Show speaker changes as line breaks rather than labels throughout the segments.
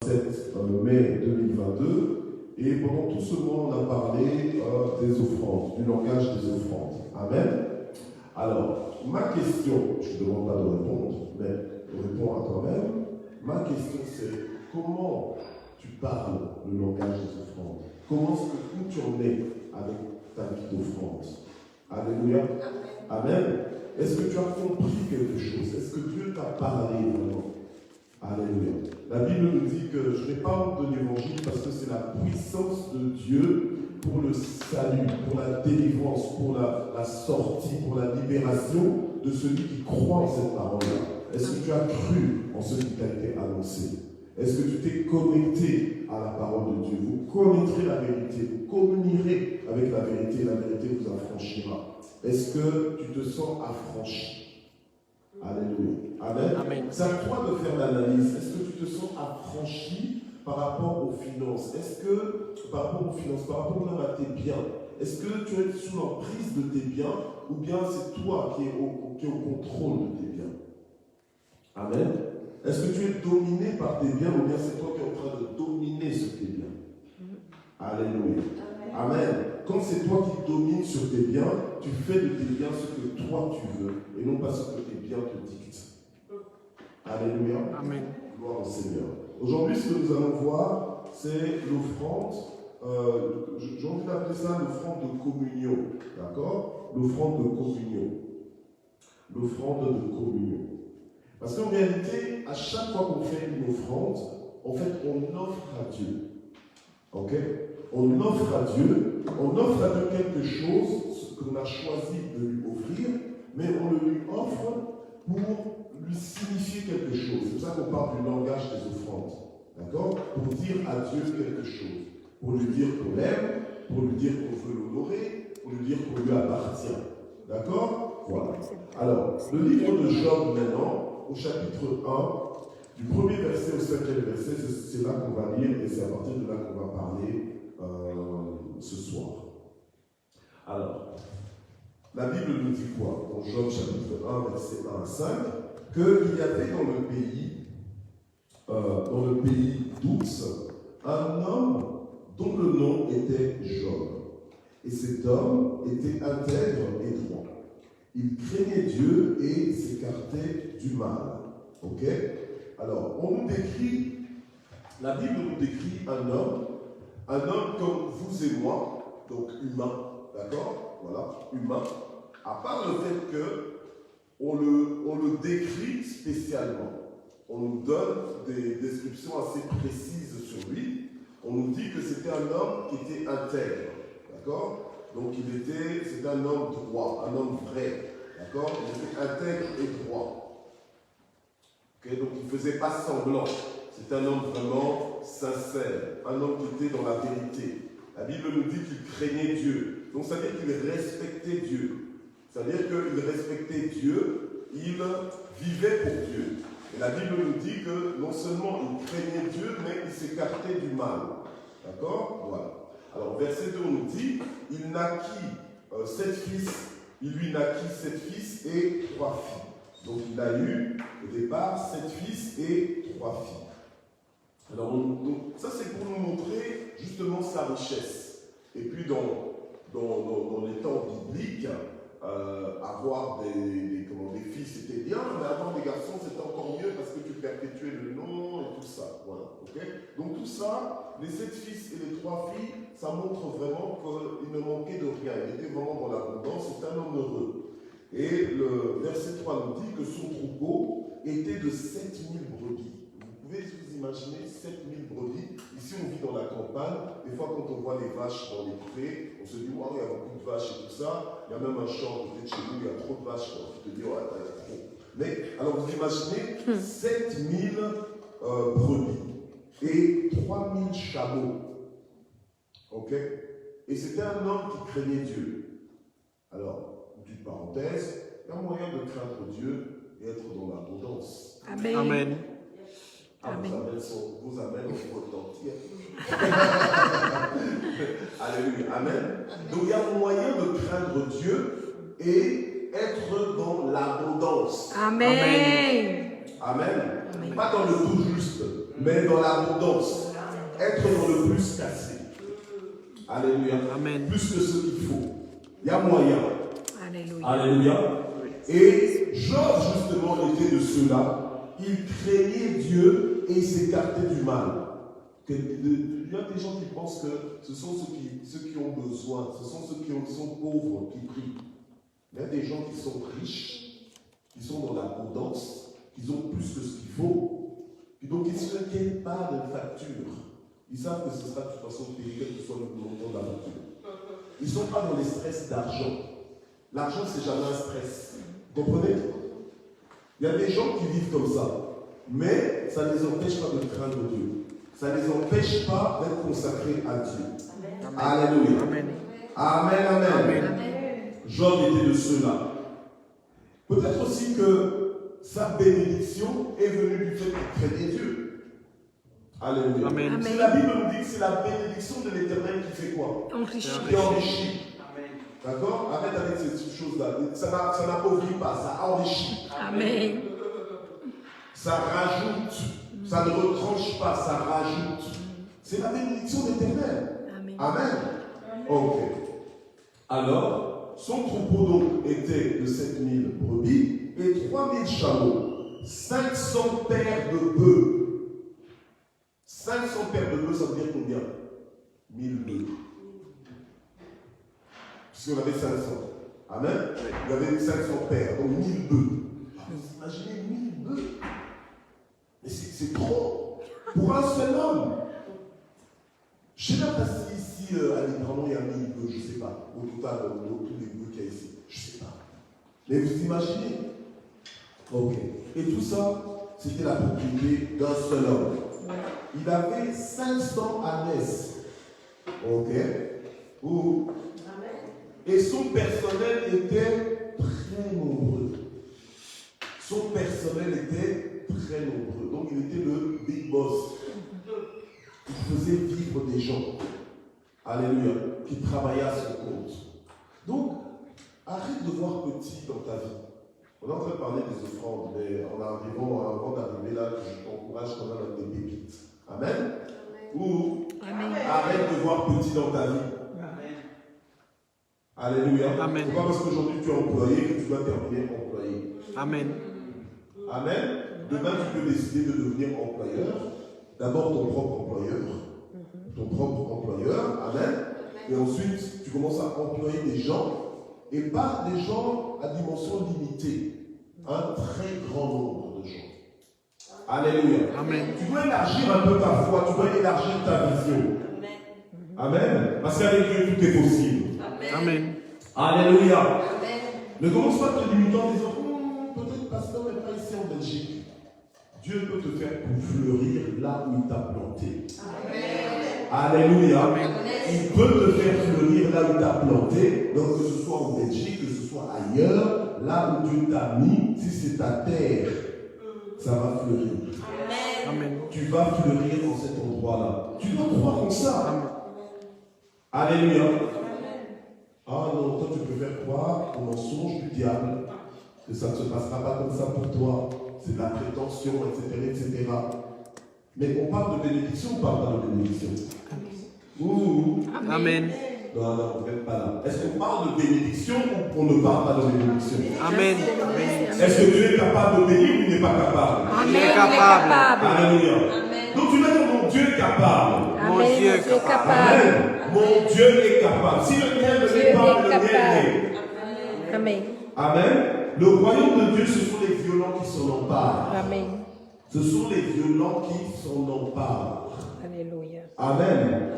27 mai 2022. Et pendant tout ce mois, on a parlé des offrandes, du langage des offrandes. Amen. Alors, ma question, je ne te demande pas de répondre, mais réponds à toi-même. Ma question c'est, comment tu parles le langage des offrandes? Comment est-ce que où tu en es avec ta vie d'offrande? Alléluia. Amen. Est-ce que tu as compris quelque chose? Est-ce que Dieu t'a parlé vraiment? Alléluia. La Bible nous dit que je n'ai pas honte de l'évangile parce que c'est la puissance de Dieu pour le salut, pour la délivrance, pour la sortie, pour la libération de celui qui croit en cette parole-là. Est-ce que tu as cru en ce qui t'a été annoncé? Est-ce que tu t'es connecté à la parole de Dieu? Vous connaîtrez la vérité, vous communierez avec la vérité vous affranchira. Est-ce que tu te sens affranchi? Alléluia. Amen. Amen. C'est à toi de faire l'analyse. Est-ce que tu te sens affranchi par rapport aux finances? Est-ce que, par rapport aux finances, par rapport même à tes biens, est-ce que tu es sous l'emprise de tes biens ou bien c'est toi qui es au contrôle de tes biens? Amen. Est-ce que tu es dominé par tes biens ou bien c'est toi qui es en train de dominer sur tes biens? Alléluia. Amen. Quand c'est toi qui domines sur tes biens, tu fais de tes biens ce que toi tu veux et non pas ce que tes biens te dictent. Alléluia. Amen. Gloire au Seigneur. Aujourd'hui, ce que nous allons voir, c'est l'offrande. J'ai envie d'appeler ça l'offrande de communion. D'accord? L'offrande de communion. L'offrande de communion. Parce qu'en réalité, à chaque fois qu'on fait une offrande, en fait, on offre à Dieu. Ok? On offre à Dieu quelque chose qu'on a choisi de lui offrir, mais on le lui offre pour lui signifier quelque chose. C'est pour ça qu'on parle du langage des offrandes. D'accord? Pour dire à Dieu quelque chose. Pour lui dire qu'on l'aime, pour lui dire qu'on veut l'honorer, pour lui dire qu'on lui appartient. D'accord? Voilà. Alors, le livre de Job maintenant, au chapitre 1, du premier verset au 5e verset, c'est là qu'on va lire et c'est à partir de là qu'on va parler ce soir. Alors, la Bible nous dit quoi? Dans Job chapitre 1, verset 1 à 5, qu'il y avait dans le pays d'Ouz, un homme dont le nom était Job. Et cet homme était intègre et droit. Il craignait Dieu et s'écartait du mal. Ok? Alors, la Bible nous décrit un homme comme vous et moi, donc humain, d'accord? Voilà, humain, à part le fait qu'on le décrit spécialement. On nous donne des descriptions assez précises sur lui. On nous dit que c'était un homme qui était intègre, d'accord? Donc c'était un homme droit, un homme vrai, d'accord? Il était intègre et droit. Okay? Donc il ne faisait pas semblant. C'est un homme vraiment sincère, un homme qui était dans la vérité. La Bible nous dit qu'il craignait Dieu. Donc ça veut dire qu'il respectait Dieu. Ça veut dire qu'il respectait Dieu, il vivait pour Dieu. Et la Bible nous dit que non seulement il craignait Dieu, mais il s'écartait du mal. D'accord? Voilà. Alors verset 2 nous dit, il naquit 7 fils, il lui naquit 7 fils et 3 filles. Donc il a eu au départ 7 fils et 3 filles. Alors, ça c'est pour nous montrer justement sa richesse. Et puis dans les temps bibliques, avoir des filles c'était bien, mais avoir des garçons c'était encore mieux parce que tu perpétuais le nom et tout ça. Voilà, okay? Donc tout ça, les 7 fils et les 3 filles, ça montre vraiment qu'il ne manquait de rien. Il était vraiment dans l'abondance, c'est un homme heureux. Et le verset 3 nous dit que son troupeau était de 7000 brebis. Vous pouvez vous imaginer 7000 brebis. Ici, on vit dans la campagne. Des fois, quand on voit les vaches dans les prés, on se dit, waouh, il y a beaucoup de vaches et tout ça. Il y a même un champ peut-être chez nous, il y a trop de vaches. Tu te dis, oh, il y a trop. Mais, alors, vous imaginez 7000 brebis et 3000 chameaux. Ok? Et c'était un homme qui craignait Dieu. Alors, d'une parenthèse, il y a moyen de craindre Dieu et être dans l'abondance.
Amen.
Amen.
Amen.
Vos amens ont retenti. Alléluia. Amen. Donc il y a moyen de craindre Dieu et être dans l'abondance.
Amen.
Amen. Amen. Pas dans le tout juste. mais dans l'abondance. Être dans le plus cassé. Alléluia.
Amen.
Plus que ce qu'il faut. Il y a moyen.
Alléluia.
Alléluia. Et Job, justement, était de ceux-là. Il craignait Dieu et il s'écartait du mal. Il y a des gens qui pensent que ce sont ceux qui ont besoin, ce sont ceux qui sont pauvres qui prient. Il y a des gens qui sont riches, qui sont dans l'abondance, qui ont plus que ce qu'il faut, et donc ils ne s'inquiètent pas de facture. Ils savent que ce sera de toute façon payé, quel que soit le montant de la facture. Ils ne sont pas dans les stress d'argent. L'argent, c'est jamais un stress. Vous comprenez? Il y a des gens qui vivent comme ça, mais ça ne les empêche pas de craindre Dieu. Ça ne les empêche pas d'être consacrés à Dieu. Amen. Alléluia.
Amen.
Amen, amen.
Amen.
Job était de ceux-là. Peut-être aussi que sa bénédiction est venue du fait qu'il craignait Dieu. Alléluia.
Amen.
Amen.
Si la Bible nous dit que c'est la bénédiction de l'Éternel qui fait quoi?
Enrichi.
Qui enrichit. D'accord? Arrête avec ces choses-là. Ça n'appauvrit pas, ça enrichit.
Amen.
Ça rajoute. Ça ne retranche pas, ça rajoute. C'est la bénédiction de l'Éternel.
Amen.
Amen. Ok. Alors, son troupeau donc était de 7000 brebis et 3000 chameaux, 500 paires de bœufs. 500 paires de bœufs, ça veut dire combien? 1000 bœufs. Puisqu'on avait 500. Amen. Il y avait 500 paires, donc 1000 bœufs. Vous imaginez 1000 bœufs? Mais c'est trop pour un seul homme. Je ne sais pas si ici, à Librano, il y a 1000 bœufs, je ne sais pas. Au total, tous les bœufs qu'il y a ici, je ne sais pas. Mais vous imaginez? Ok. Et tout ça, c'était la propriété d'un seul homme. Il avait 500 ânesses. Ok. Et son personnel était très nombreux. Son personnel était très nombreux. Donc il était le big boss. Il faisait vivre des gens. Alléluia. Qui travaillaient à son compte. Donc, arrête de voir petit dans ta vie. On est en train de parler des offrandes, mais avant d'arriver là, je t'encourage quand même à des pépites. Amen. Ou arrête de voir petit dans ta vie. Alléluia.
Amen.
C'est pas parce qu'aujourd'hui tu es employé que tu dois terminer employé.
Amen.
Amen. Demain tu peux décider de devenir employeur. D'abord ton propre employeur. Ton propre employeur. Amen. Et ensuite tu commences à employer des gens. Et pas des gens à dimension limitée. Un très grand nombre de gens. Alléluia.
Amen.
Tu dois élargir un peu ta foi. Tu dois élargir ta vision. Amen. Parce qu'avec Dieu tout est possible.
Amen.
Alléluia. Amen. Ne commence pas à te limiter en disant peut-être pasteur n'est pas ici en Belgique. Dieu peut te faire fleurir là où il t'a planté. Amen. Alléluia. Amen. Il peut te faire fleurir là où il t'a planté. Donc que ce soit en Belgique, que ce soit ailleurs, là où Dieu t'a mis, si c'est ta terre, ça va fleurir.
Amen.
Tu vas fleurir dans cet endroit-là. Tu dois croire en ça. Amen. Alléluia. Ah non, toi tu préfères croire au mensonge du diable, que ça ne se passera pas comme ça pour toi, c'est de la prétention, etc., etc. Mais on parle de bénédiction, on parle pas de bénédiction.
Amen.
Non, vous n'êtes pas là. Est-ce qu'on parle de bénédiction ou on ne parle pas de bénédiction?
Amen.
Est-ce que Dieu est capable de bénir ou il n'est pas capable?
Il est capable.
Alléluia. Donc tu vas dire mon Dieu est capable.
Mon Dieu est capable.
Amen. Mon Dieu est capable. Si le mien ne l'est pas, le mien l'est.
Amen.
Amen. Le royaume de Dieu, ce sont les violents qui s'en emparent.
Amen.
Ce sont les violents qui s'en emparent.
Alléluia.
Amen.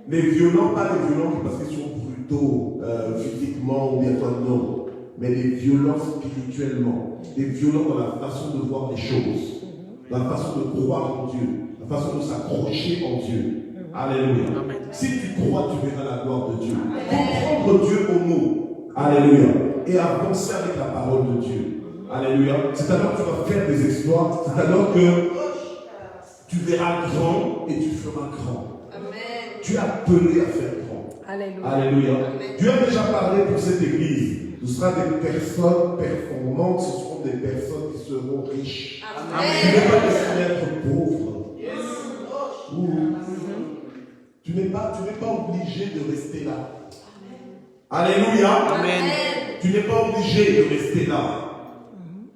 Les violents, pas les violents parce qu'ils sont brutaux, physiquement ou bien toi, non. Mais les violents spirituellement. Les violents dans la façon de voir les choses. Dans la façon de croire en Dieu. La façon de s'accrocher en Dieu. Alléluia. Amen. Si tu crois, tu verras la gloire de Dieu. Comprendre Dieu au mot. Alléluia. Et avancer avec la parole de Dieu. Alléluia. C'est alors que tu vas faire des exploits. C'est alors que tu verras grand et tu feras grand. Amen. Tu es appelé à faire grand.
Alléluia.
Alléluia. Dieu a déjà parlé pour cette église. Ce sera des personnes performantes. Ce seront des personnes qui seront riches. Amen. Tu n'es pas destiné à être pauvre. Tu n'es pas obligé de rester là. Alléluia.
Amen.
Tu n'es pas obligé de rester là.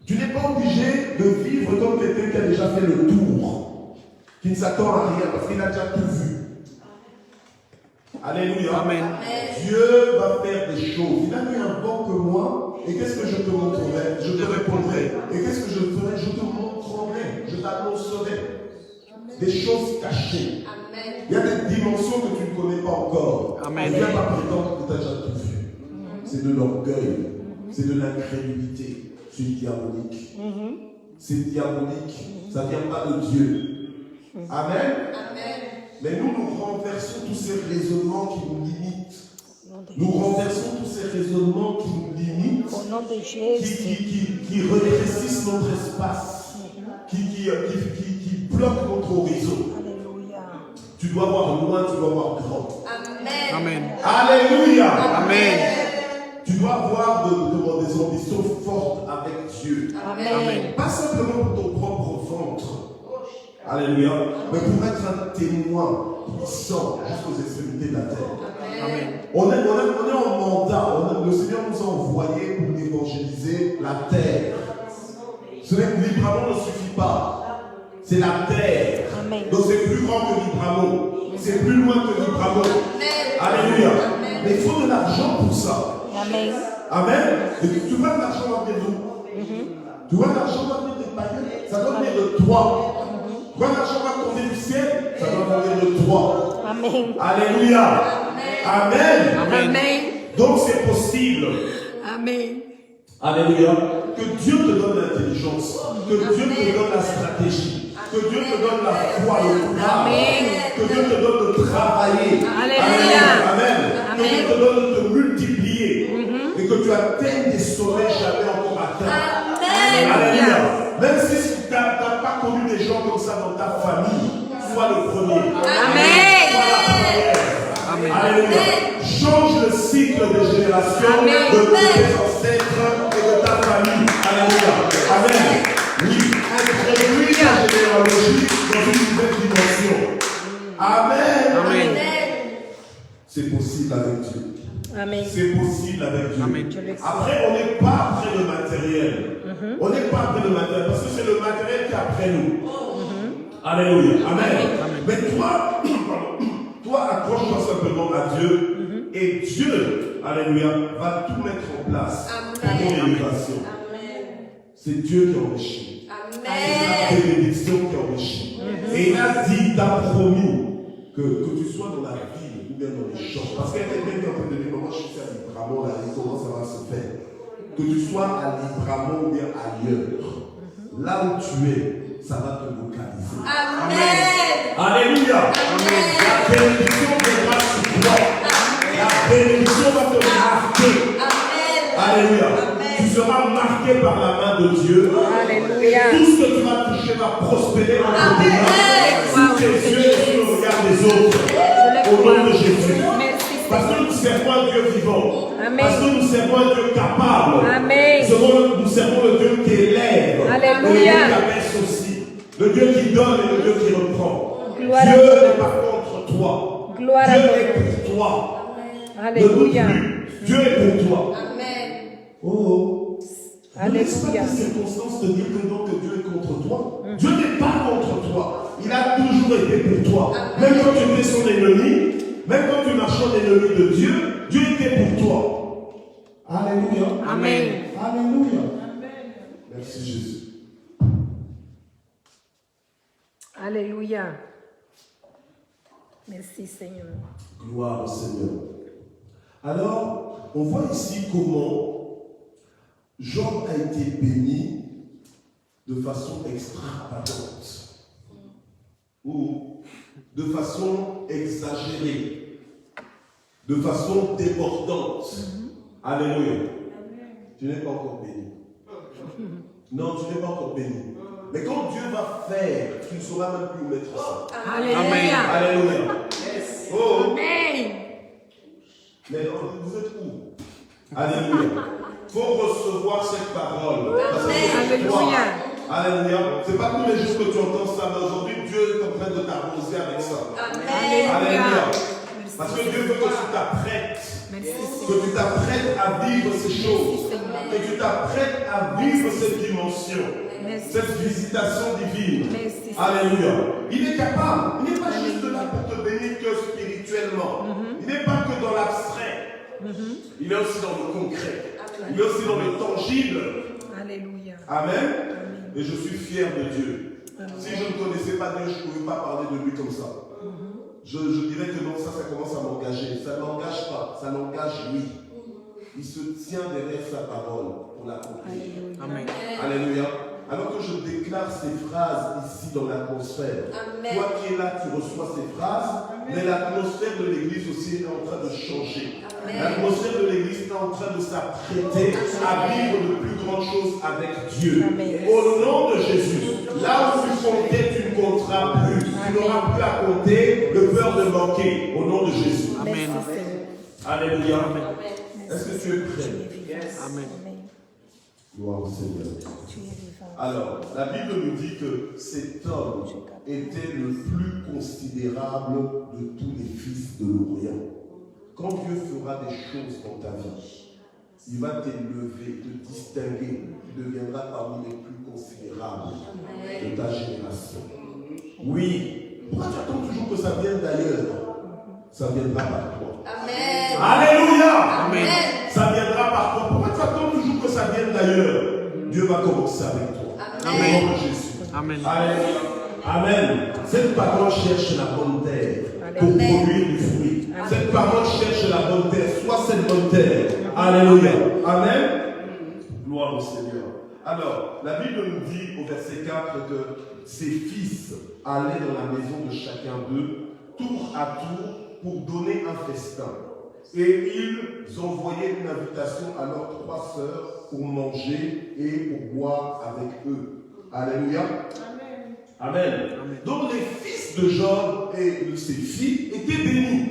Tu n'es pas obligé de vivre comme quelqu'un qui a déjà fait le tour, qui ne s'attend à rien parce qu'il a déjà tout vu. Alléluia.
Amen.
Dieu va faire des choses. Il a mis un vent que moi. Et qu'est-ce que je te montrerai? Je te répondrai. Et qu'est-ce que je ferai? Je te montrerai. Je t'annoncerai des choses cachées. Amen. Il y a des dimensions que tu ne connais pas encore.
Amen.
Ne viens pas prétendre que tu as déjà tout vu. C'est de l'orgueil. C'est de l'incrédulité. C'est diabolique. C'est diabolique. Ça ne vient pas de Dieu. Amen. Amen. Mais nous renversons tous ces raisonnements qui nous limitent. Nous renversons tous ces raisonnements qui nous limitent,
Au nom de Jésus.
qui rétrécissent notre espace, qui bloquent notre horizon.
Alléluia.
Tu dois voir loin, tu dois voir grand.
Amen. Amen.
Alléluia.
Amen.
Tu dois avoir des ambitions fortes avec Dieu.
Amen.
Pas simplement pour ton propre ventre. Alléluia. Mais pour être un témoin puissant jusqu'aux extrémités de la terre.
Amen.
On est en mandat. Le Seigneur nous a envoyés pour évangéliser la terre. L'Ibramon ne suffit pas. C'est la terre.
Amen.
Donc c'est plus grand que l'Ibramon. C'est plus loin que l'Ibramon. Alléluia. Mais il faut de l'argent pour ça.
Amen.
Amen. Et tu vois que l'argent va venir d'où? Tu vois que l'argent va venir des païens. Ça doit venir de toi. Tu vois que l'argent va tomber du ciel. Ça doit venir de toi.
Amen.
Alléluia. Amen.
Amen.
Donc c'est possible.
Amen.
Alléluia. Que Dieu te donne l'intelligence. Que Dieu te donne la stratégie. Que Dieu te donne la foi, le courage. Que Dieu te donne de travailler.
Alléluia.
Amen. Que Dieu te donne de te multiplier. Et que tu atteignes des sommets jamais encore atteints. Alléluia. Même si tu n'as pas connu des gens comme ça dans ta famille, sois le premier.
Amen.
Sois la première.
Amen.
Alléluia. Change le cycle de génération de tes ancêtres et de ta famille. Alléluia. Amen. Oui. Introduis la généalogie dans une nouvelle dimension. Amen.
Amen.
C'est possible avec Dieu.
Amen.
C'est possible avec Dieu.
Amen.
Après, on n'est pas après le matériel. On n'est pas après le matériel parce que c'est le matériel qui est après nous. Alléluia. Amen. Mais toi, accroche-toi simplement à Dieu et Dieu, alléluia, va tout mettre en place pour ton élévation. C'est Dieu qui enrichit. C'est la bénédiction qui enrichit. Et il a dit, il t'a promis que tu sois dans la ville ou bien dans les champs. Parce qu'il y a quelqu'un qui est en train de dire, moi je suis à Libramon, là, comment ça va se faire? Que tu sois à Libramon ou bien ailleurs. Là où tu es, ça va te localiser.
Amen.
Alléluia. La bénédiction viendra sur toi. La bénédiction va te marquer. Alléluia. Tu seras marqué par la main de Dieu.
Alléluia.
Tout ce que tu vas toucher va prospérer dans ton pays. Sous tes yeux et sous le regard des autres. Au nom de Jésus. Parce que nous servons un Dieu vivant.
Amen.
Parce que nous servons un Dieu capable.
Amen.
Nous servons le Dieu qui élève.
Alléluia.
Et le Dieu qui abaisse aussi. Le Dieu qui donne et le Dieu qui reprend.
Gloire
Dieu
à Dieu.
n'est pas contre toi.
Gloire à
Dieu
Dieu.
est pour toi.
Alléluia.
Ne doute plus. Dieu est pour toi. Oh.
Alléluia.
Ne laisse pas les circonstances te dire que non, que Dieu est contre toi. Dieu n'est pas contre toi. Il a toujours été pour toi. Même quand tu étais son ennemi, même quand tu marchais en ennemi de Dieu, Dieu était pour toi. Alléluia.
Amen.
Alléluia. Merci Jésus.
Alléluia. Merci Seigneur.
Gloire au Seigneur. Alors, on voit ici comment Job a été béni de façon extravagante ou de façon exagérée, de façon débordante. Alléluia. Tu n'es pas encore béni. Non, tu n'es pas encore béni. Mais quand Dieu va faire, tu ne sauras même plus où mettre ça.
Alléluia.
Alléluia. Oh.
Amen.
Mais vous êtes où? Alléluia. Il faut recevoir cette parole. Parce que c'est toi. Alléluia. C'est pas tous les jours que tu entends ça, mais aujourd'hui, Dieu est en train de t'arroser avec ça.
Alléluia.
Alléluia.
Merci.
Parce que Dieu veut que tu t'apprêtes.
Merci, Seigneur.
Que tu t'apprêtes à vivre ces choses. Que tu t'apprêtes à vivre cette dimension.
Merci.
Cette visitation divine.
Merci.
Alléluia. Il est capable. Il n'est pas juste là pour te bénir que spirituellement. Il n'est pas que dans l'abstrait. Il est aussi dans le concret. Il est aussi dans le tangible.
Alléluia.
Amen. Et je suis fier de Dieu. Si je ne connaissais pas Dieu, je ne pouvais pas parler de lui comme ça. Je dirais que non, ça commence à m'engager. Ça ne m'engage pas, ça l'engage lui. Il se tient derrière sa parole pour l'accomplir.
Amen.
Alléluia. Alors que je déclare ces phrases ici dans l'atmosphère, toi qui es là, tu reçois ces phrases, mais l'atmosphère de l'église aussi est en train de changer. L'atmosphère de l'église est en train de s'apprêter à vivre de plus grandes choses avec Dieu. Au nom de Jésus, là où tu comptais, tu ne compteras plus. Tu n'auras plus à compter de peur de manquer. Au nom de Jésus.
Amen.
Alléluia. Est-ce que tu es prêt?
Amen.
Gloire au Seigneur. Alors, la Bible nous dit que cet homme était le plus considérable de tous les fils de l'Orient. Quand Dieu fera des choses dans ta vie, il va t'élever, te distinguer. Tu deviendras parmi les plus considérables de ta génération. Oui. Pourquoi tu attends toujours que ça vienne d'ailleurs? Ça viendra par toi.
Amen.
Alléluia.
Amen.
Ça viendra par toi. Pourquoi tu attends toujours que ça vienne d'ailleurs? Dieu va commencer avec toi.
Amen.
Au nom de Jésus.
Amen.
Alléluia. Amen. Cette parole cherche la bonne terre pour produire du fruit. Cette parole cherche la bonne terre. Sois cette bonne terre. Alléluia. Amen. Gloire au Seigneur. Alors, la Bible nous dit au verset 4 que ses fils allaient dans la maison de chacun d'eux, tour à tour, pour donner un festin. Et ils envoyaient une invitation à leurs 3 sœurs pour manger et pour boire avec eux. Alléluia. Amen. Amen. Donc les fils de Job et de ses filles étaient bénis.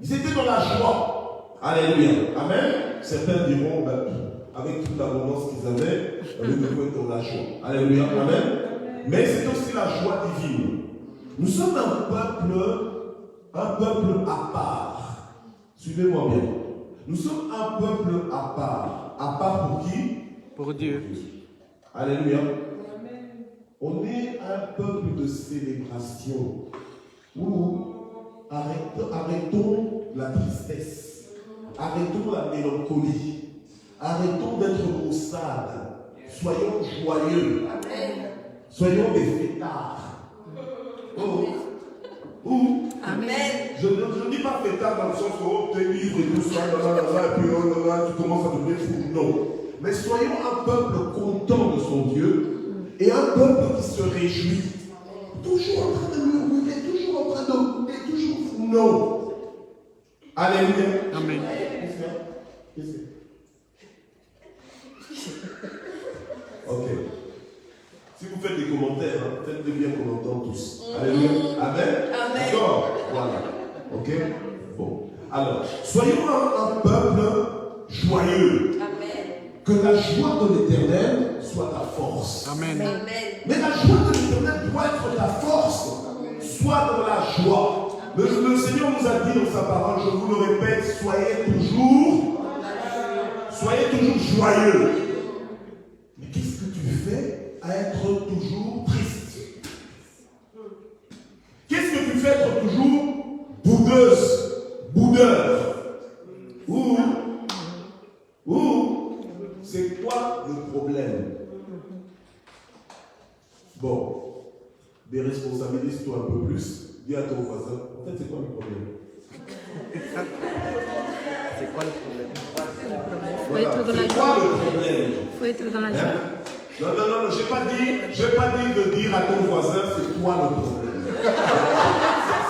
Ils étaient dans la joie. Alléluia. Amen. Certains diront, avec toute l'abondance qu'ils avaient, ils devaient être dans la joie. Alléluia. Amen. Mais c'est aussi la joie divine. Nous sommes un peuple à part. Suivez-moi bien. Nous sommes un peuple à part. À part pour qui?
Pour Dieu.
Alléluia. On est un peuple de célébration. Arrêtons la tristesse. Arrêtons la mélancolie. Arrêtons d'être maussades. Soyons joyeux. Soyons des fêtards.
Amen.
Je ne dis pas fêtard dans le sens où tu es libre et tout ça, et puis tu commences à devenir fou. Non. Mais soyons un peuple content de son Dieu et un peuple qui se réjouit. Toujours en train de murmurer, toujours en train de toujours. Non. Alléluia.
Amen.
Qu'est-ce que ok. Si vous faites des commentaires, faites-les bien qu'on entende tous. Alléluia. Amen.
Amen.
D'accord. Voilà. Ok. Bon. Alors, soyons un peuple joyeux.
Amen.
Que la joie de l'Éternel soit ta force.
Amen.
Amen.
Mais la joie de l'Éternel doit être ta force. Sois dans la joie. Le Seigneur nous a dit dans sa parole, je vous le répète, soyez toujours joyeux. Mais qu'est-ce que tu fais à être toujours triste? Qu'est-ce que tu fais à être toujours boudeur? C'est quoi le problème? Bon, déresponsabilise-toi un peu plus. Dis à ton voisin, en fait, c'est quoi le problème?
C'est quoi le problème?
Voilà. C'est quoi le problème?
Il faut être dans la joie.
Non, je n'ai pas dit de dire à ton voisin, c'est quoi le problème?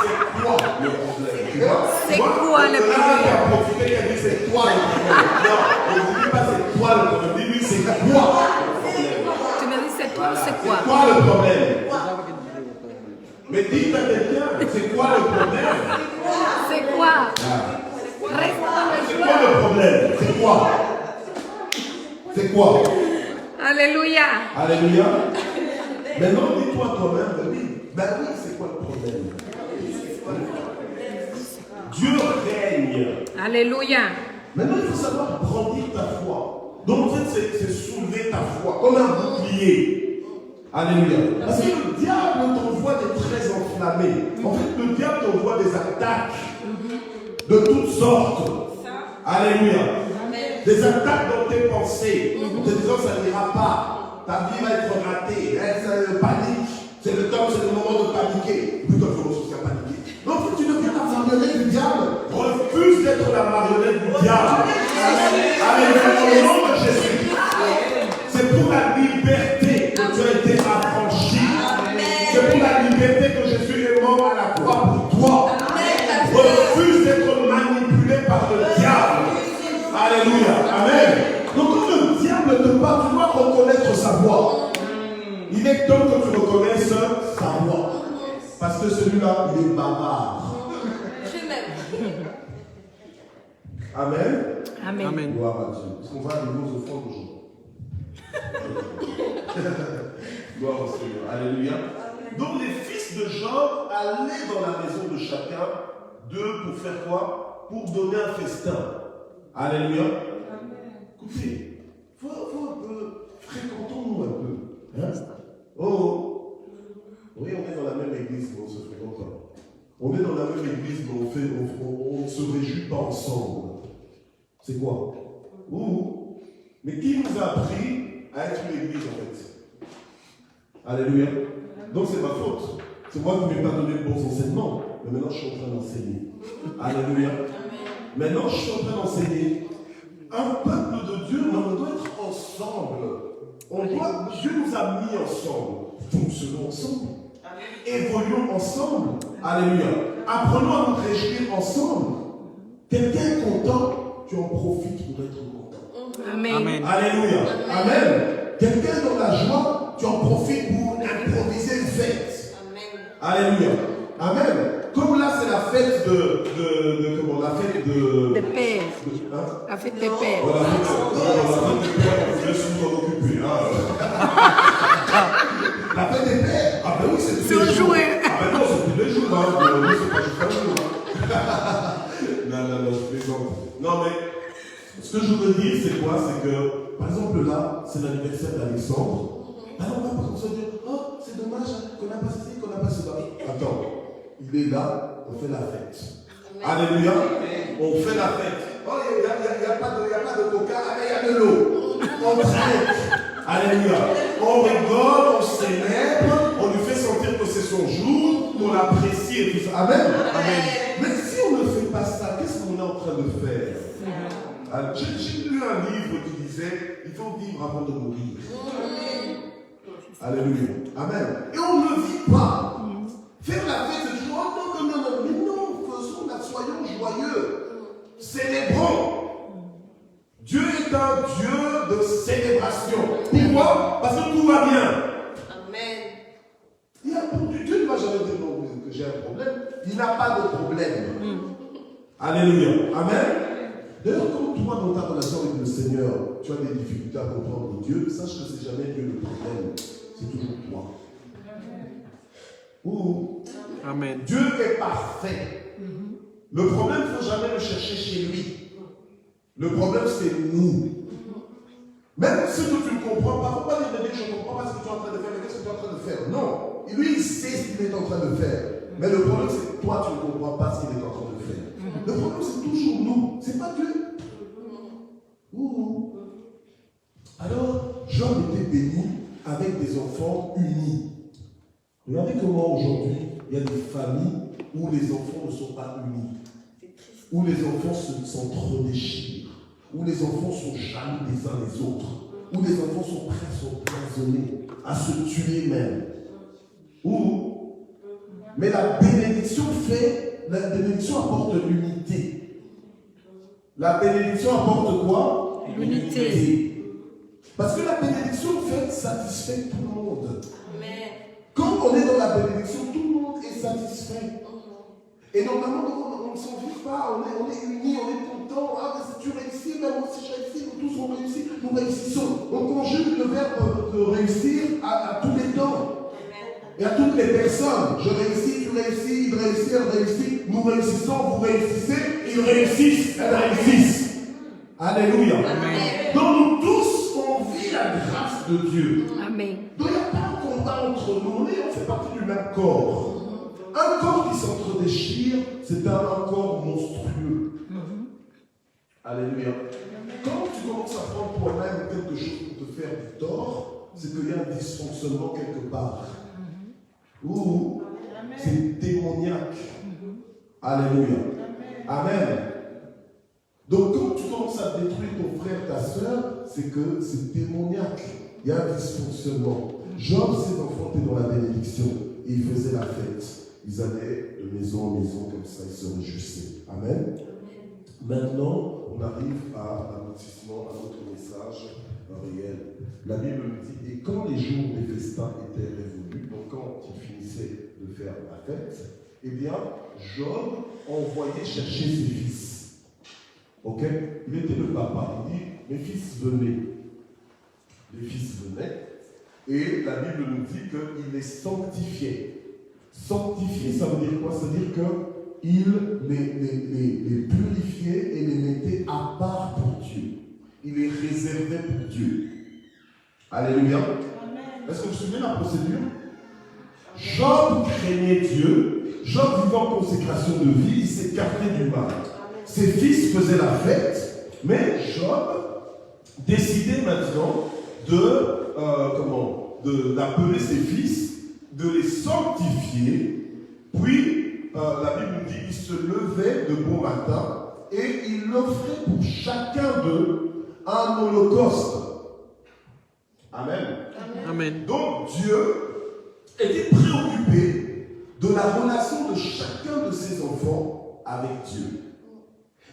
C'est quoi le problème? Tu vois?
C'est quoi le problème?
Tu as profité qui a dit c'est quoi le problème? Non, ne dis pas c'est quoi le problème. Dis-lui c'est quoi le problème?
Tu me dis c'est toi ou c'est quoi?
C'est quoi le problème? Mais dis à quelqu'un, c'est quoi le problème?
C'est quoi?
C'est
Reste dans la
quoi
joie.
le problème? C'est quoi? C'est quoi?
Alléluia.
Alléluia. Maintenant, dis-toi toi-même, oui, c'est quoi le problème? Dieu règne.
Alléluia.
Maintenant, il faut savoir brandir ta foi. Donc, en fait, c'est soulever ta foi, comme un bouclier. Alléluia. Parce que le diable t'envoie des traits enflammés. En fait, le diable t'envoie des attaques de toutes sortes. Alléluia. Des attaques dans tes pensées. En te disant, ça n'ira pas. Ta vie va être ratée. C'est le panique. C'est le temps, c'est le moment de paniquer. Plutôt que de se paniquer. Donc, tu deviens la marionnette du diable. Refuse d'être la marionnette du diable. Alléluia. Au nom de Jésus. C'est pour la liberté que tu as été affranchi. C'est pour la liberté que Jésus est mort à la croix pour toi. Refuse d'être manipulé par le diable. Alléluia. Amen. Donc quand le diable te parle, tu dois reconnaître sa voix. Il est temps que tu reconnaisses sa voix. Parce que celui-là, il est bavard. Amen.
Amen.
Amen.
Gloire à Dieu. Est-ce qu'on va arriver aux offrandes aujourd'hui? Gloire au Seigneur. Alléluia. Donc les fils de Job allaient dans la maison de chacun d'eux pour faire quoi? Pour donner un festin. Alléluia. Écoutez, faut un peu, fréquentons-nous un peu. Hein? Oh, oui, on est dans la même église, mais on ne se fréquente pas. On est dans la même église, mais on ne se réjouit pas ensemble. C'est quoi? Ouh. Mais qui nous a appris à être une église en fait? Alléluia. Donc c'est ma faute. C'est moi qui ne m'ai pas donné de bons enseignements. Mais maintenant je suis en train d'enseigner. Alléluia. Maintenant je suis en train d'enseigner. Un peuple de Dieu, mais on doit être ensemble. Dieu nous a mis ensemble. Fonctionnons ensemble. Évoluons ensemble. Alléluia. Apprenons à nous réjouir ensemble. Quelqu'un est content, tu en profites pour être content.
Amen.
Amen.
Alléluia. Amen. Quelqu'un est dans la joie, tu en profites pour improviser une fête. Alléluia. Amen. Comme là, c'est la fête comment? La fête
Des pères.
Hein?
La fête des pères.
Voilà, la fête des pères, je suis m'en occuper. La fête des pères. Ah ben oui, c'est tous les jours. Ah ben non, c'est tous les jours. Oui, c'est pas juste un jour. Non, je plaisante. Non, mais ce que je veux dire, c'est quoi? C'est que, par exemple, là, c'est l'anniversaire d'Alexandre. Alors, on va pas se dire, oh, c'est dommage qu'on n'a pas ceci, qu'on n'a pas cela. Attends, il est là, on fait la fête. Alléluia. On fait la fête. Oh, il n'y a pas de coca, mais il y a de l'eau. On traite. Alléluia. On rigole, on célèbre, on lui fait sentir que c'est son jour, qu'on l'apprécie et tout ça. Amen. Amen. Mais si on ne fait pas ça, qu'est-ce qu'on est en train de faire? J'ai lu un livre qui disait il faut vivre avant de mourir. Alléluia. Amen. Et on ne vit pas. Faire la fête, c'est toujours oh non, mais non, faisons-la, soyons joyeux. Célébrons. Dieu est un Dieu de célébration. Pourquoi? Parce que tout va bien. Amen. Dieu ne va jamais dire non, que j'ai un problème. Il n'a pas de problème. Alléluia. Amen. D'ailleurs, comme toi, dans ta relation avec le Seigneur, tu as des difficultés à comprendre Dieu, sache que ce n'est jamais Dieu le problème. C'est toujours toi.
Amen.
Dieu est parfait. Le problème, il ne faut jamais le chercher chez lui. Le problème, c'est nous. Même si tu ne comprends pas, il ne faut pas dire je ne comprends pas ce que tu es en train de faire, mais qu'est-ce que tu es en train de faire? Non. Lui, il sait ce qu'il est en train de faire. Mais le problème, c'est que toi, tu ne comprends pas ce qu'il est en train de faire. Le problème, c'est toujours nous. Ce n'est pas Dieu. Alors, Job était béni avec des enfants unis. Regardez comment aujourd'hui, il y a des familles où les enfants ne sont pas unis. Où les enfants s'entre-déchirent. Où les enfants sont jaloux les uns les autres. Où les enfants sont prêts à s'empoisonner, à se tuer même. Mais la bénédiction apporte l'unité. La bénédiction apporte quoi?
L'unité.
Parce que la bénédiction, en fait, satisfait tout le monde. Quand on est dans la bénédiction, tout le monde est satisfait. Et normalement, ne s'en vit pas, on est unis, on est contents. Ah, mais tu réussis, même moi aussi je réussis, nous tous on réussit, nous réussissons. On conjugue le verbe de réussir à tous les temps et à toutes les personnes. Je réussis, tu réussis, il réussit, elle réussit, nous réussissons, vous réussissez, ils réussissent, elles réussissent. Alléluia.
Amen.
Donc nous tous, on vit la grâce de Dieu.
Amen.
Donc il n'y a pas un combat entre nous, on fait partie du même corps. Un corps qui s'entre-déchire, c'est un corps monstrueux. Alléluia. Quand tu commences à prendre toi-même quelque chose pour te faire du tort, c'est qu'il y a un dysfonctionnement quelque part. Ou c'est démoniaque. Alléluia. Amen. Donc quand tu commences à détruire ton frère, ta soeur, c'est que c'est démoniaque. Il y a un dysfonctionnement. Job, ses enfants étaient dans la bénédiction et ils faisaient la fête. Ils allaient de maison en maison comme ça, ils se réjouissaient. Amen. Maintenant, on arrive à l'aboutissement, à notre message réel. La Bible nous dit, et quand les jours des festins étaient révolus, donc quand ils finissaient de faire la fête, eh bien, Job envoyait chercher ses fils. Ok? Il était le papa. Il dit, mes fils venaient. Les fils venaient. Et la Bible nous dit qu'il les sanctifiait. Sanctifier, ça veut dire quoi? Ça veut dire qu'il les purifiait et les mettait à part pour Dieu. Il les réservait pour Dieu. Alléluia. Est-ce que vous vous souvenez de la procédure? Job craignait Dieu. Job vivait en consécration de vie. Il s'écartait du mal. Ses fils faisaient la fête. Mais Job décidait maintenant d'appeler ses fils, de les sanctifier, puis la Bible nous dit qu'il se levait de bon matin et il offrait pour chacun d'eux un holocauste. Amen.
Amen.
Donc Dieu était préoccupé de la relation de chacun de ses enfants avec Dieu.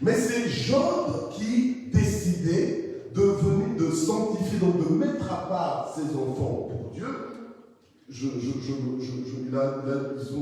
Mais c'est Job qui décidait de sanctifier, donc de mettre à part ses enfants pour Dieu. Ils ont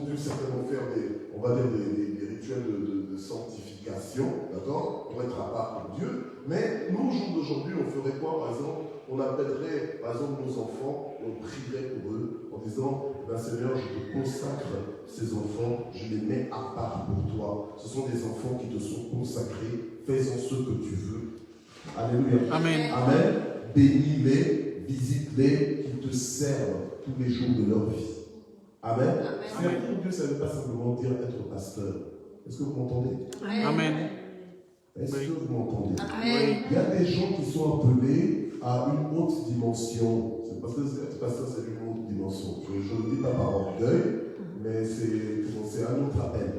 dû certainement faire des rituels de sanctification, d'accord, pour être à part pour Dieu. Mais nous, au jour d'aujourd'hui, on ferait quoi, par exemple? On appellerait, par exemple, nos enfants, on prierait pour eux en disant, Seigneur, je te consacre ces enfants, je les mets à part pour toi. Ce sont des enfants qui te sont consacrés, fais-en ce que tu veux. Alléluia.
Amen.
Amen. Bénis-les, visite-les, qu'ils te servent tous les jours de leur vie. Amen. Servir Dieu, ça ne veut pas simplement dire être pasteur. Est-ce que vous m'entendez?
Amen.
Est-ce que vous m'entendez?
Amen.
Il y a des gens qui sont appelés à une haute dimension. C'est parce que être pasteur, c'est une haute dimension. Je ne le dis pas par orgueil, mais c'est un autre appel.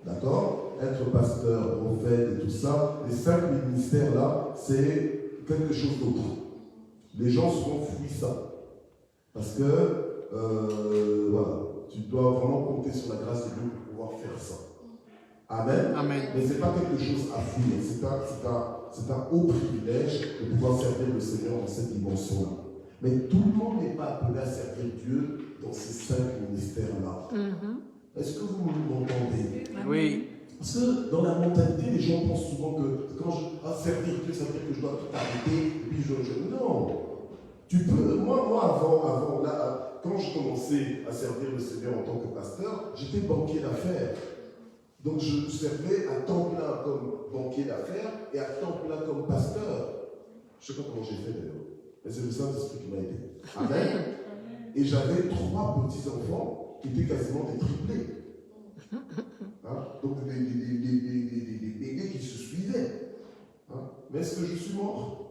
D'accord? Être pasteur, prophète et tout ça, les 5 ministères-là, c'est quelque chose d'autre. Les gens souvent fuient ça. Parce que, voilà, tu dois vraiment compter sur la grâce de Dieu pour pouvoir faire ça. Amen.
Amen.
Mais ce n'est pas quelque chose à fuir. C'est un haut privilège de pouvoir servir le Seigneur dans cette dimension-là. Mais tout le monde n'est pas appelé à servir Dieu dans ces 5 ministères-là. Est-ce que vous m'entendez?
Oui.
Parce que dans la mentalité, les gens pensent souvent que quand servir Dieu, ça veut dire que je dois tout arrêter, et puis non. Tu peux, moi avant là, quand je commençais à servir le Seigneur en tant que pasteur, j'étais banquier d'affaires. Donc je servais à temps plein comme banquier d'affaires et à temps plein comme pasteur. Je ne sais pas comment j'ai fait d'ailleurs, mais c'est le Saint-Esprit qui m'a aidé. Amen. Et j'avais 3 petits-enfants qui étaient quasiment des triplés. Hein? Donc des bébés qui se suivaient. Hein? Mais est-ce que je suis mort?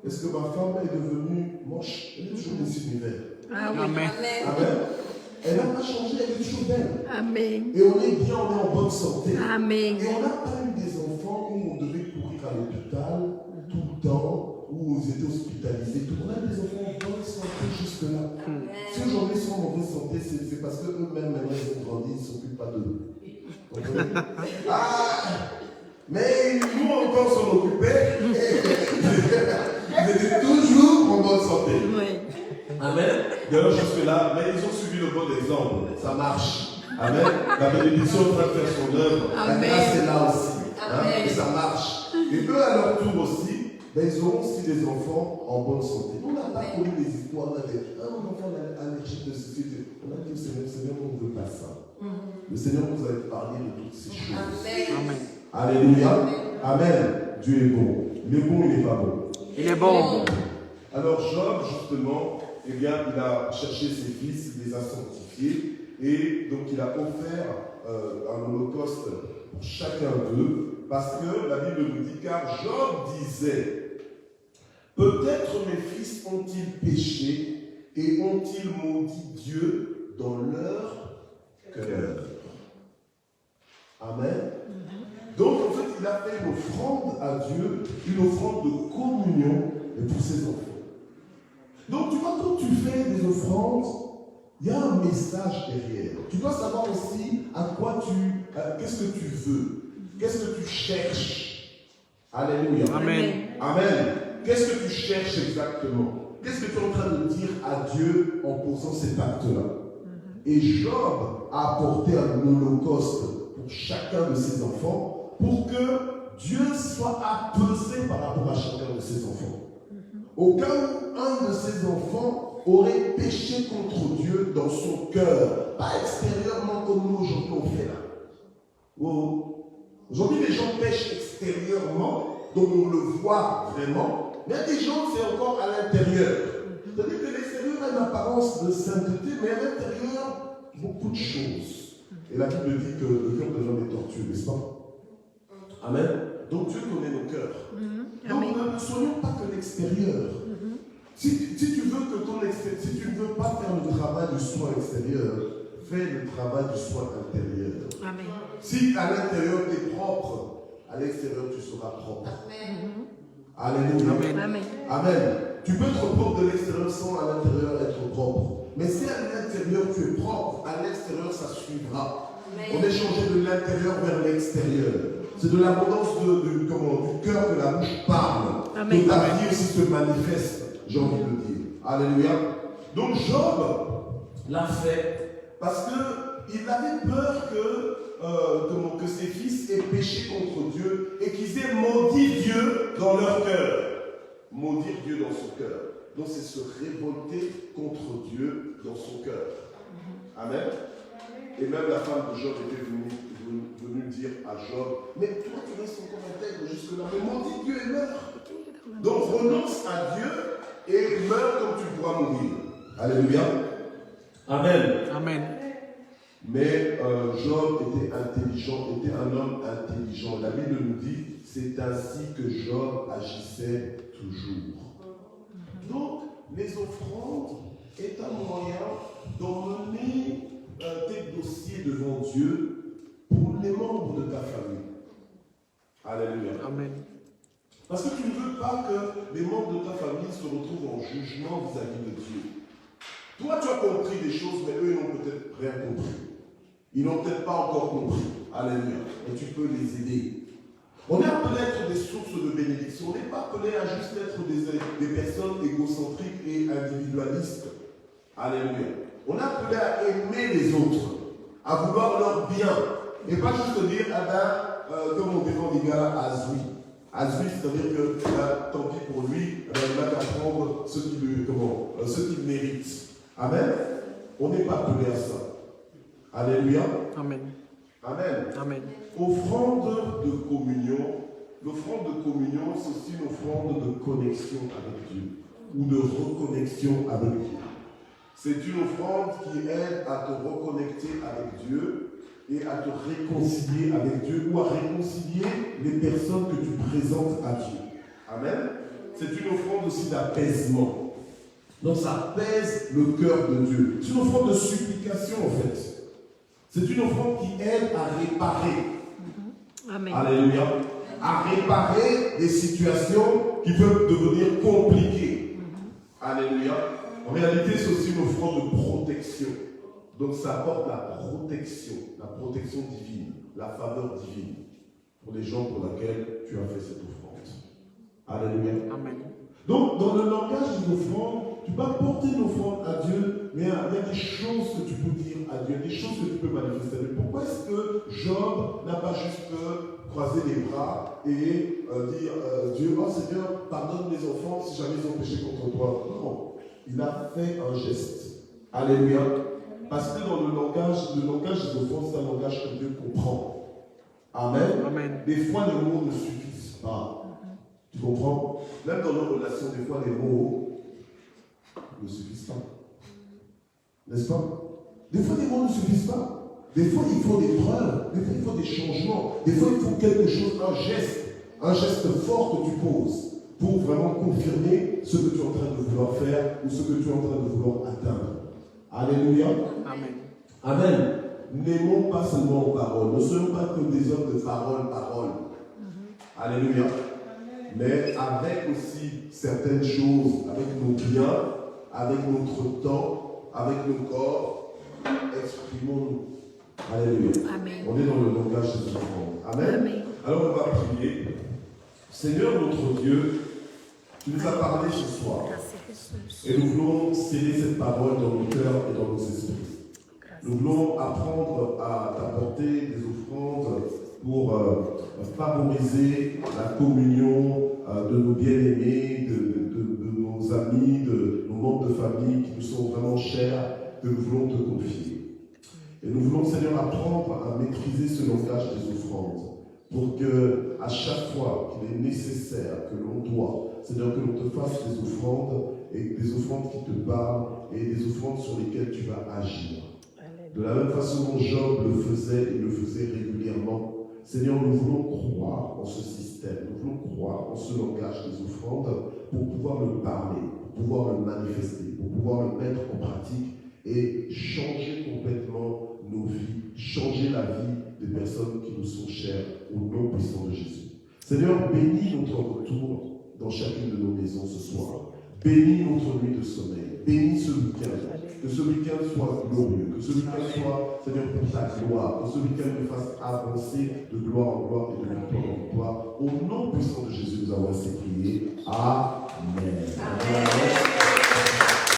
Est-ce que ma femme est devenue moche? Elle est toujours des univers.
Ah oui.
Amen.
Amen. Elle n'a pas changé, elle est toujours belle.
Amen.
Et on est bien, on est en bonne santé.
Amen.
Et on n'a pas eu des enfants où on devait courir à l'hôpital tout le temps, où ils étaient hospitalisés. On a des enfants en bonne santé jusque-là. Si aujourd'hui ils sont en mauvaise santé, c'est parce qu'eux-mêmes, maintenant, ils ont grandi, ils ne s'occupent pas d'eux. Mais nous encore s'en occuper. Ils étaient toujours en bonne santé.
Oui.
Amen. D'ailleurs, jusque-là, mais ils ont suivi le bon exemple. Ça marche. Amen. La bénédiction est en train de faire son œuvre. La
Amen.
grâce est là aussi.
Amen.
Et ça marche. Et eux, à leur tour aussi, ben, ils auront aussi des enfants en bonne santé. On n'a pas connu des histoires avec mon enfant allergique de ceci. On a dit au Seigneur, Seigneur, on ne veut pas ça. Le Seigneur nous a parlé de toutes ces choses.
Amen.
Amen.
Alléluia. Amen. Dieu est bon. Il est bon, il n'est pas bon.
Il est bon.
Alors Job, justement, eh bien, il a cherché ses fils, il les a sanctifiés, et donc il a offert un holocauste pour chacun d'eux, parce que la Bible nous dit, car Job disait, peut-être mes fils ont-ils péché et ont-ils maudit Dieu dans leur cœur. Amen. Donc en fait, il a fait une offrande à Dieu, une offrande de communion pour ses enfants. Donc tu vois, quand tu fais des offrandes, il y a un message derrière. Tu dois savoir aussi à quoi qu'est-ce que tu veux, qu'est-ce que tu cherches. Alléluia.
Amen.
Amen. Qu'est-ce que tu cherches exactement? Qu'est-ce que tu es en train de dire à Dieu en posant cet acte-là? Et Job a apporté un holocauste pour chacun de ses enfants pour que Dieu soit apaisé par rapport à chacun de ses enfants. Au cas où un de ses enfants aurait péché contre Dieu dans son cœur, pas extérieurement comme nous aujourd'hui on fait là. Oh. Aujourd'hui les gens pêchent extérieurement, donc on le voit vraiment, mais il y a des gens c'est encore à l'intérieur. C'est-à-dire que l'extérieur a une apparence de sainteté, mais à l'intérieur, beaucoup de choses. Et la Bible dit que le cœur de l'homme est tortueux, n'est-ce pas? Amen. Donc Dieu connaît nos cœurs. Donc ne soyons pas que l'extérieur. Si tu veux que si tu ne veux pas faire le travail du soin extérieur, fais le travail du soin intérieur.
Amen.
Si à l'intérieur tu es propre, à l'extérieur tu seras propre.
Amen.
Alléluia.
Amen.
Amen.
Amen. Tu peux être propre de l'extérieur sans à l'intérieur être propre. Mais si à l'intérieur tu es propre, à l'extérieur ça suivra. On est changé de l'intérieur vers l'extérieur. C'est de l'abondance du cœur que la bouche parle.
Amen.
Que ta vie aussi se manifeste, j'ai envie de dire. Alléluia. Donc Job l'a fait parce qu'il avait peur que ses fils aient péché contre Dieu et qu'ils aient maudit Dieu dans leur cœur. Maudire Dieu dans son cœur. Donc c'est se révolter contre Dieu dans son cœur. Amen. Et même la femme de Job était venue dire à Job, mais toi tu restes encore intègre jusque-là, mais maudit Dieu et meurs. Donc renonce à Dieu et meurs comme tu pourras mourir. Alléluia. Amen.
Amen.
Mais Job était intelligent, était un homme intelligent. La Bible nous dit, c'est ainsi que Job agissait toujours. Donc, les offrandes est un moyen d'emmener tes dossiers devant Dieu pour les membres de ta famille. Alléluia.
Amen.
Parce que tu ne veux pas que les membres de ta famille se retrouvent en jugement vis-à-vis de Dieu. Toi, tu as compris des choses, mais eux, ils n'ont peut-être rien compris. Ils n'ont peut-être pas encore compris. Alléluia. Et tu peux les aider. On est appelé à être des sources de bénédiction. On n'est pas appelé à juste être des personnes égocentriques et individualistes. Alléluia. On est appelé à aimer les autres, à vouloir leur bien. Et pas juste dire, comme on défend les gars, Azui. Azui, c'est-à-dire que tant pis pour lui, il n'a qu'à prendre ce qu'il mérite. Amen. On n'est pas appelé à ça. Alléluia.
Amen.
Amen.
Amen.
Offrande de communion. L'offrande de communion, c'est aussi une offrande de connexion avec Dieu ou de reconnexion avec Dieu. C'est une offrande qui aide à te reconnecter avec Dieu et à te réconcilier avec Dieu ou à réconcilier les personnes que tu présentes à Dieu. Amen. C'est une offrande aussi d'apaisement. Donc ça apaise le cœur de Dieu. C'est une offrande de supplication en fait. C'est une offrande qui aide à réparer.
Amen.
Alléluia. À réparer des situations qui peuvent devenir compliquées. Alléluia. En réalité, c'est aussi une offrande de protection. Donc ça apporte la protection divine, la faveur divine pour les gens pour lesquels tu as fait cette offrande. Alléluia.
Amen.
Donc, dans le langage des offrandes, tu vas porter une offrande à Dieu, mais il y a des choses que tu peux dire à Dieu, des choses que tu peux manifester. Mais pourquoi est-ce que Job n'a pas juste croisé les bras et dire Dieu, oh Seigneur, pardonne mes enfants si jamais ils ont péché contre toi? Non, il a fait un geste. Alléluia. Parce que dans le langage des offrandes, c'est un langage que Dieu comprend. Amen.
Amen.
Des fois, les mots ne suffisent pas. Tu comprends? Même dans nos relations, des fois, les mots ne suffisent pas. N'est-ce pas? Des fois, les mots ne suffisent pas. Des fois, il faut des preuves. Des fois, il faut des changements. Des fois, il faut quelque chose, un geste fort que tu poses pour vraiment confirmer ce que tu es en train de vouloir faire ou ce que tu es en train de vouloir atteindre. Alléluia.
Amen.
Amen. N'aimons pas seulement en parole. Ne soyons pas comme des hommes de parole. Alléluia. Mais avec aussi certaines choses, avec nos biens, avec notre temps, avec nos corps, exprimons-nous. Alléluia.
Amen.
On est dans le langage des offrandes. Amen.
Amen.
Alors on va prier. Seigneur notre Dieu, tu nous as parlé ce soir. Et nous voulons sceller cette parole dans nos cœurs et dans nos esprits. Nous voulons apprendre à t'apporter des offrandes pour favoriser la communion de nos bien-aimés, de nos amis, de nos membres de famille qui nous sont vraiment chers, que nous voulons te confier. Et nous voulons, Seigneur, apprendre à maîtriser ce langage des offrandes pour que, à chaque fois qu'il est nécessaire, que l'on doit, Seigneur, que l'on te fasse des offrandes et des offrandes qui te parlent et des offrandes sur lesquelles tu vas agir. De la même façon dont Job le faisait et le faisait régulièrement, Seigneur, nous voulons croire en ce système, nous voulons croire en ce langage des offrandes pour pouvoir le parler, pour pouvoir le manifester, pour pouvoir le mettre en pratique et changer complètement nos vies, changer la vie des personnes qui nous sont chères au nom puissant de Jésus. Seigneur, bénis notre retour dans chacune de nos maisons ce soir. Bénis notre nuit de sommeil. Bénis ce week-end. Que ce week-end soit glorieux. Que ce week-end soit, Seigneur, pour ta gloire. Que ce week-end nous fasse avancer de gloire en gloire et de victoire en victoire. Au nom puissant de Jésus, nous avons ainsi prié. Amen.